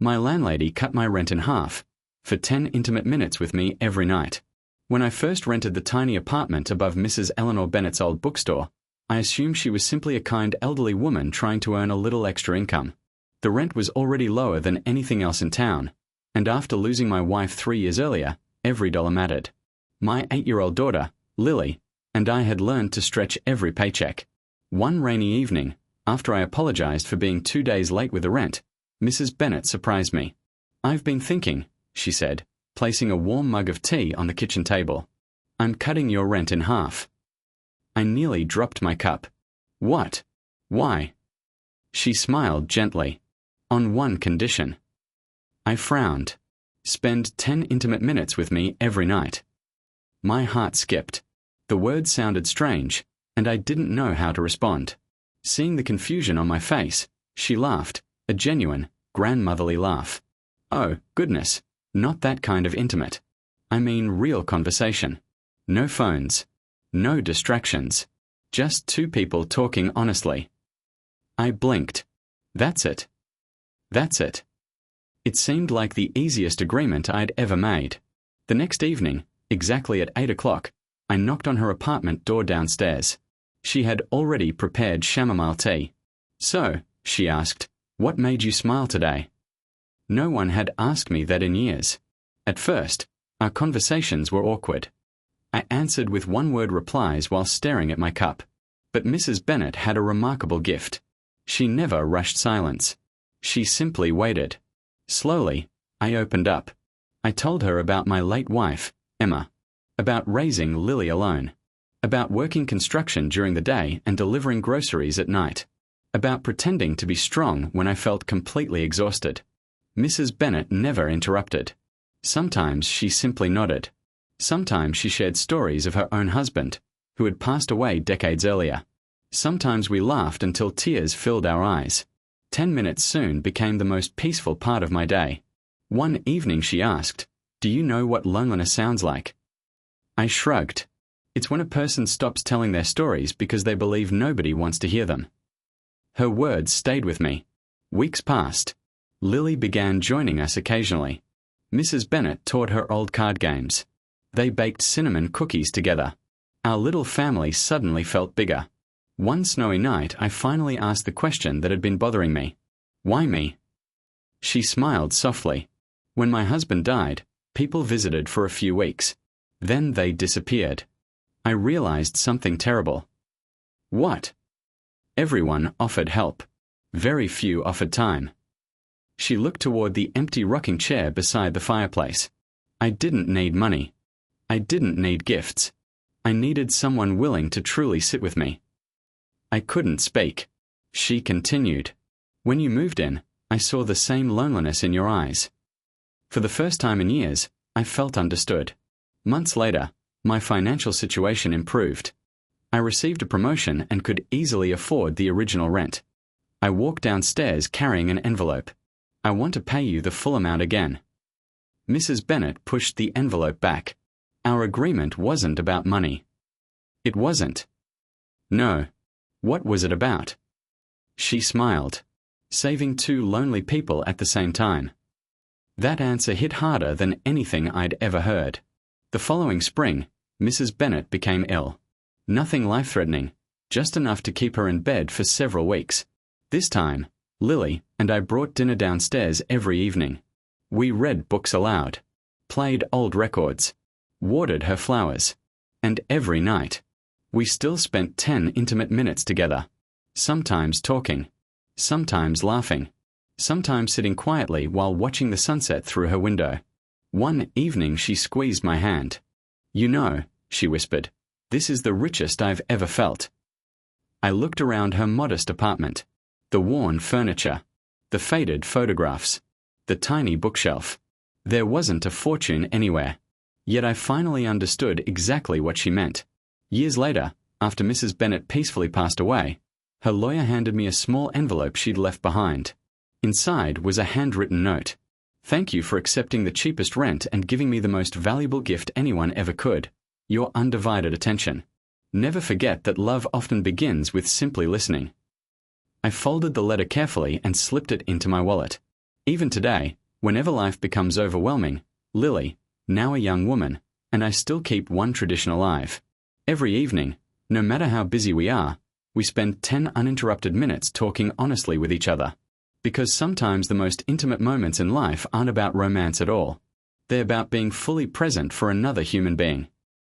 My landlady cut my rent in half for 10 intimate minutes with me every night. When I first rented the tiny apartment above Mrs. Eleanor Bennett's old bookstore, I assumed she was simply a kind elderly woman trying to earn a little extra income. The rent was already lower than anything else in town, and after losing my wife 3 years earlier, every dollar mattered. My 8-year-old daughter, Lily, and I had learned to stretch every paycheck. One rainy evening, after I apologized for being 2 days late with the rent, Mrs. Bennett surprised me. "I've been thinking," she said, placing a warm mug of tea on the kitchen table. "I'm cutting your rent in half." I nearly dropped my cup. "What? Why?" She smiled gently. "On one condition." I frowned. "Spend 10 intimate minutes with me every night." My heart skipped. The words sounded strange, and I didn't know how to respond. Seeing the confusion on my face, she laughed, a genuine, grandmotherly laugh. "Oh, goodness, not that kind of intimate. I mean real conversation. No phones. No distractions. Just two people talking honestly." I blinked. That's it. That's it. It seemed like the easiest agreement I'd ever made. The next evening, exactly at 8 o'clock, I knocked on her apartment door downstairs. She had already prepared chamomile tea. "So," she asked, "what made you smile today?" No one had asked me that in years. At first, our conversations were awkward. I answered with one-word replies while staring at my cup. But Mrs. Bennett had a remarkable gift. She never rushed silence. She simply waited. Slowly, I opened up. I told her about my late wife, Emma, about raising Lily alone, about working construction during the day and delivering groceries at night, about pretending to be strong when I felt completely exhausted. Mrs. Bennett never interrupted. Sometimes she simply nodded. Sometimes she shared stories of her own husband, who had passed away decades earlier. Sometimes we laughed until tears filled our eyes. 10 minutes soon became the most peaceful part of my day. One evening she asked, "Do you know what loneliness sounds like?" I shrugged. It's when a person stops telling their stories because they believe nobody wants to hear them. Her words stayed with me. Weeks passed. Lily began joining us occasionally. Mrs. Bennett taught her old card games. They baked cinnamon cookies together. Our little family suddenly felt bigger. One snowy night, I finally asked the question that had been bothering me. "Why me?" She smiled softly. "When my husband died, people visited for a few weeks. Then they disappeared. I realized something terrible." "What?" "Everyone offered help. Very few offered time." She looked toward the empty rocking chair beside the fireplace. "I didn't need money. I didn't need gifts. I needed someone willing to truly sit with me." I couldn't speak. She continued. "When you moved in, I saw the same loneliness in your eyes." For the first time in years, I felt understood. Months later, my financial situation improved. I received a promotion and could easily afford the original rent. I walked downstairs carrying an envelope. "I want to pay you the full amount again." Mrs. Bennett pushed the envelope back. Our agreement wasn't about money. It wasn't. No. What was it about? She smiled. Saving two lonely people at the same time. That answer hit harder than anything I'd ever heard. The following spring, Mrs. Bennett became ill. Nothing life-threatening, just enough to keep her in bed for several weeks. This time, Lily and I brought dinner downstairs every evening. We read books aloud, played old records, watered her flowers, and every night, we still spent 10 intimate minutes together, sometimes talking, sometimes laughing, sometimes sitting quietly while watching the sunset through her window. One evening she squeezed my hand. "You know," she whispered, "this is the richest I've ever felt." I looked around her modest apartment. The worn furniture, the faded photographs, the tiny bookshelf. There wasn't a fortune anywhere. Yet I finally understood exactly what she meant. Years later, after Mrs. Bennett peacefully passed away, her lawyer handed me a small envelope she'd left behind. Inside was a handwritten note. "Thank you for accepting the cheapest rent and giving me the most valuable gift anyone ever could, your undivided attention. Never forget that love often begins with simply listening." I folded the letter carefully and slipped it into my wallet. Even today, whenever life becomes overwhelming, Lily, now a young woman, and I still keep one tradition alive. Every evening, no matter how busy we are, we spend 10 uninterrupted minutes talking honestly with each other. Because sometimes the most intimate moments in life aren't about romance at all. They're about being fully present for another human being.